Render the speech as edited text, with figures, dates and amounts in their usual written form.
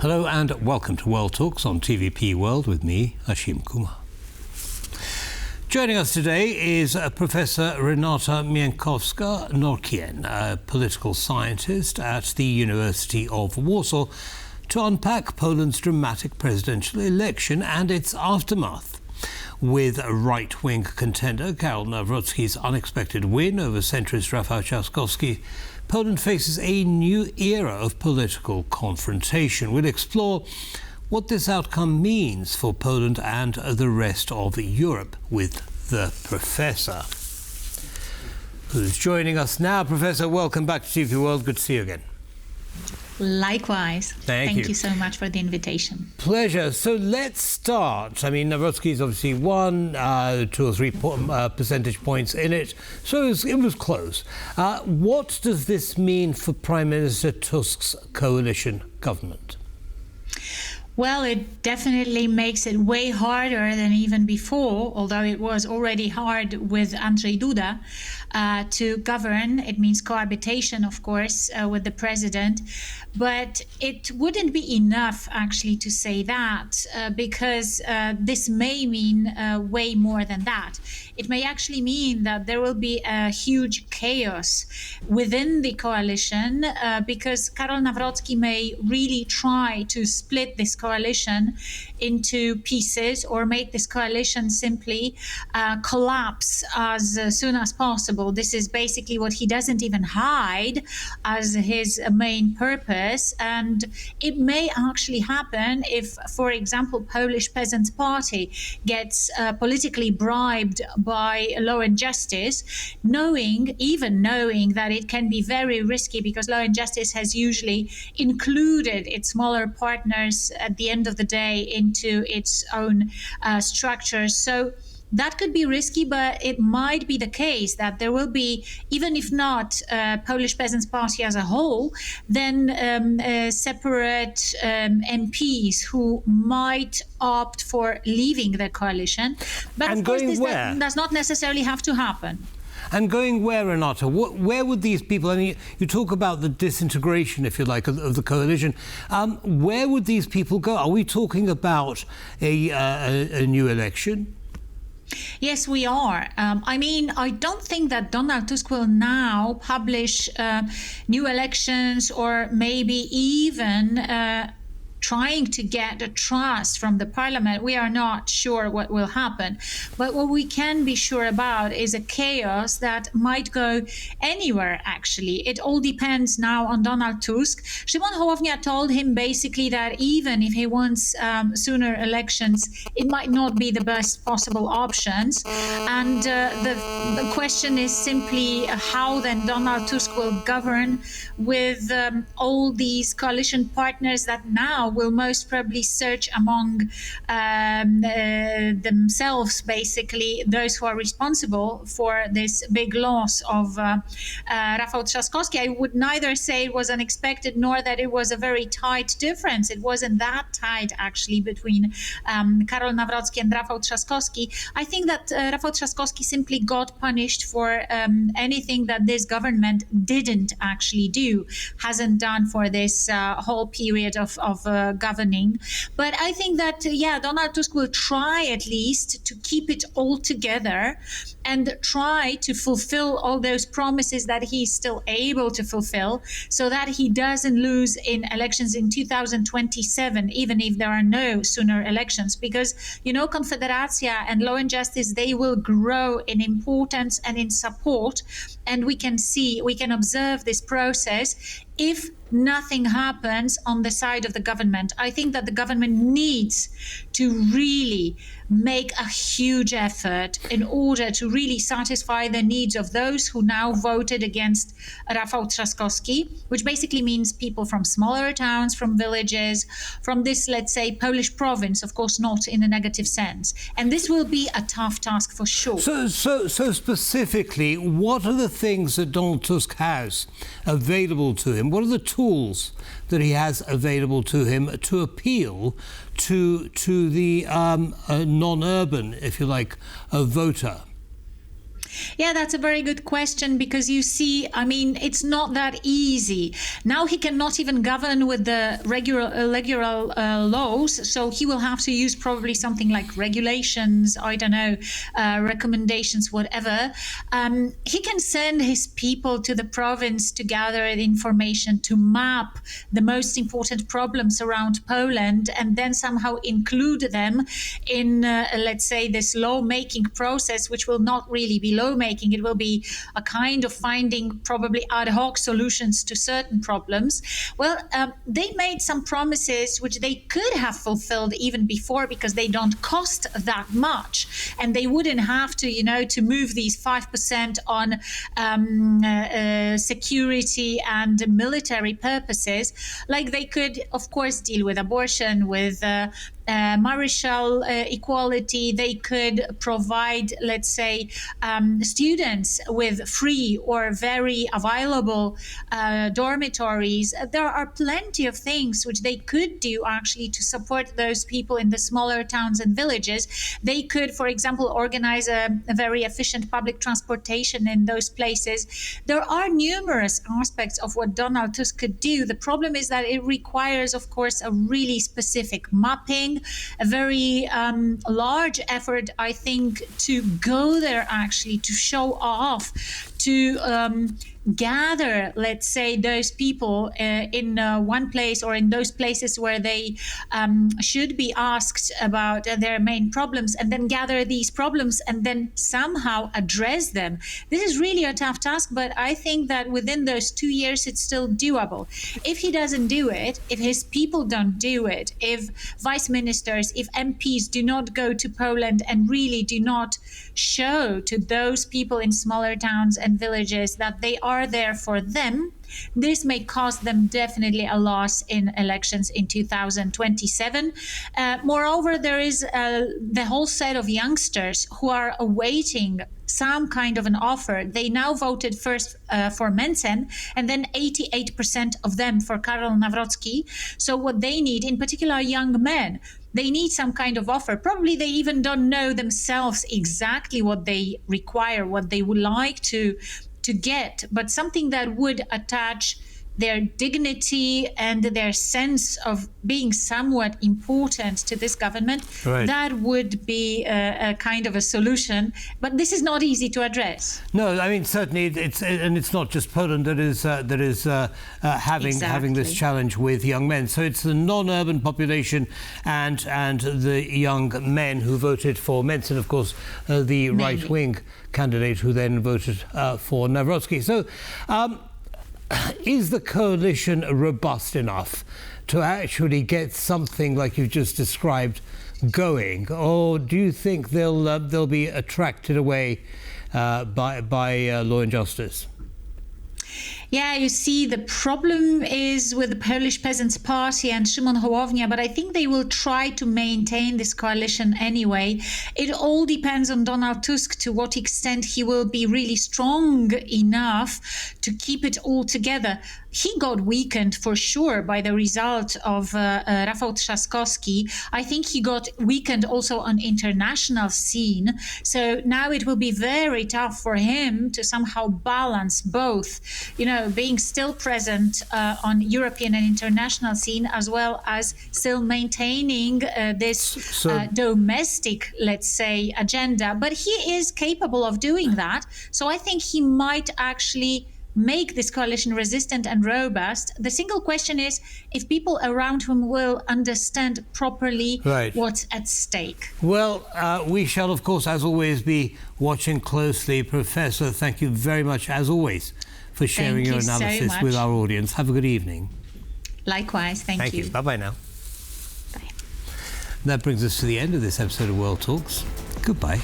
Hello and welcome to World Talks on TVP World with me, Ashim Kumar. Joining us today is Professor Renata Mieńkowska-Norkiene, a political scientist at the University of Warsaw, to unpack Poland's dramatic presidential election and its aftermath. With right-wing contender Karol Nawrocki's unexpected win over centrist Rafał Trzaskowski, Poland faces a new era of political confrontation. We'll explore what this outcome means for Poland and the rest of Europe with the Professor, who's joining us now. Professor, welcome back to TV World. Good to see you again. Likewise. Thank you so much for the invitation. Pleasure. So let's start. I mean, Nawrocki's obviously won 2 or 3 percentage points in it, so it was close. What does this mean for Prime Minister Tusk's coalition government? Well, it definitely makes it way harder than even before, although it was already hard with Andrzej Duda to govern. It means cohabitation, of course, with the president. But it wouldn't be enough, actually, to say that, because this may mean way more than that. It may actually mean that there will be a huge chaos within the coalition, because Karol Nawrocki may really try to split this coalition into pieces or make this coalition simply collapse as soon as possible. This is basically what he doesn't even hide as his main purpose. And it may actually happen if, for example, Polish Peasants' Party gets politically bribed by Law and Justice, knowing that it can be very risky, because Law and Justice has usually included its smaller partners at the end of the day into its own structures. So that could be risky, but it might be the case that there will be, even if not Polish Peasants' Party as a whole, then separate MPs who might opt for leaving the coalition. But and of course, this does not necessarily have to happen. And going where, Renata? Where would these people, I mean, you talk about the disintegration, if you like, of the coalition. Where would these people go? Are we talking about a new election? Yes, we are. I mean, I don't think that Donald Tusk will now publish new elections, or maybe even trying to get a trust from the parliament. We are not sure what will happen. But what we can be sure about is a chaos that might go anywhere, actually. It all depends now on Donald Tusk. Szymon Hołownia told him basically that even if he wants sooner elections, it might not be the best possible options. And the question is simply how then Donald Tusk will govern with all these coalition partners that now will most probably search among themselves, basically, those who are responsible for this big loss of Rafał Trzaskowski. I would neither say it was unexpected nor that it was a very tight difference. It wasn't that tight, actually, between Karol Nawrocki and Rafał Trzaskowski. I think that Rafał Trzaskowski simply got punished for anything that this government didn't actually do, hasn't done for this whole period of governing. But I think that, Donald Tusk will try at least to keep it all together and try to fulfill all those promises that he's still able to fulfill, so that he doesn't lose in elections in 2027, even if there are no sooner elections. Because, Confederacja and Law and Justice, they will grow in importance and in support. And we can observe this process if nothing happens on the side of the government. I think that the government needs to really make a huge effort in order to really satisfy the needs of those who now voted against Rafał Trzaskowski, which basically means people from smaller towns, from villages, from this, let's say, Polish province, of course, not in a negative sense. And this will be a tough task for sure. So specifically, what are the things that Donald Tusk has available to him? What are the tools that he has available to him to appeal to the non-urban, if you like, voter? Yeah, that's a very good question, because you see, I mean, it's not that easy. Now he cannot even govern with the regular laws, so he will have to use probably something like regulations, I don't know, recommendations, whatever. He can send his people to the province to gather information, to map the most important problems around Poland, and then somehow include them in, let's say, this law-making process, which will not really be lawmaking. It will be a kind of finding probably ad hoc solutions to certain problems. Well, they made some promises which they could have fulfilled even before, because they don't cost that much, and they wouldn't have to, to move these 5% on security and military purposes. Like they could, of course, deal with abortion, with marital equality. They could provide, let's say, students with free or very available dormitories. There are plenty of things which they could do actually to support those people in the smaller towns and villages. They could, for example, organize a very efficient public transportation in those places. There are numerous aspects of what Donald Tusk could do. The problem is that it requires, of course, a really specific mapping, a very large effort, I think, to go there actually, to show off, to gather, let's say, those people in one place, or in those places where they should be asked about their main problems, and then gather these problems and then somehow address them. This is really a tough task, but I think that within those 2 years it's still doable. If he doesn't do it, if his people don't do it, if vice ministers, if MPs do not go to Poland and really do not show to those people in smaller towns and villages that they are there for them, this may cost them definitely a loss in elections in 2027. Moreover, there is the whole set of youngsters who are awaiting some kind of an offer. They now voted first for Mencen, and then 88% of them for Karol Nawrocki. So what they need, in particular young men, they need some kind of offer. Probably they even don't know themselves exactly what they require, what they would like to get, but something that would attach their dignity and their sense of being somewhat important to this government. Right. That would be a kind of a solution, but this is not easy to address. No, I mean, certainly it's not just Poland that is having this challenge with young men. So it's the non-urban population and the young men who voted for Mencen, of course, the right-wing candidate who then voted for Nawrocki. So is the coalition robust enough to actually get something like you've just described going, or do you think they'll be attracted away by Law and Justice? Yeah, you see, the problem is with the Polish Peasants' Party and Szymon Hołownia, but I think they will try to maintain this coalition anyway. It all depends on Donald Tusk, to what extent he will be really strong enough to keep it all together. He got weakened for sure by the result of Rafał Trzaskowski. I think he got weakened also on international scene. So now it will be very tough for him to somehow balance both, being still present on European and international scene, as well as still maintaining this domestic, let's say, agenda. But he is capable of doing that. So I think he might actually make this coalition resistant and robust. The single question is if people around him will understand properly what's at stake. Well, we shall, of course, as always, be watching closely. Professor, thank you very much, as always, for sharing your analysis with our audience. Have a good evening. Likewise, thank you. Bye-bye now. Bye. That brings us to the end of this episode of World Talks. Goodbye.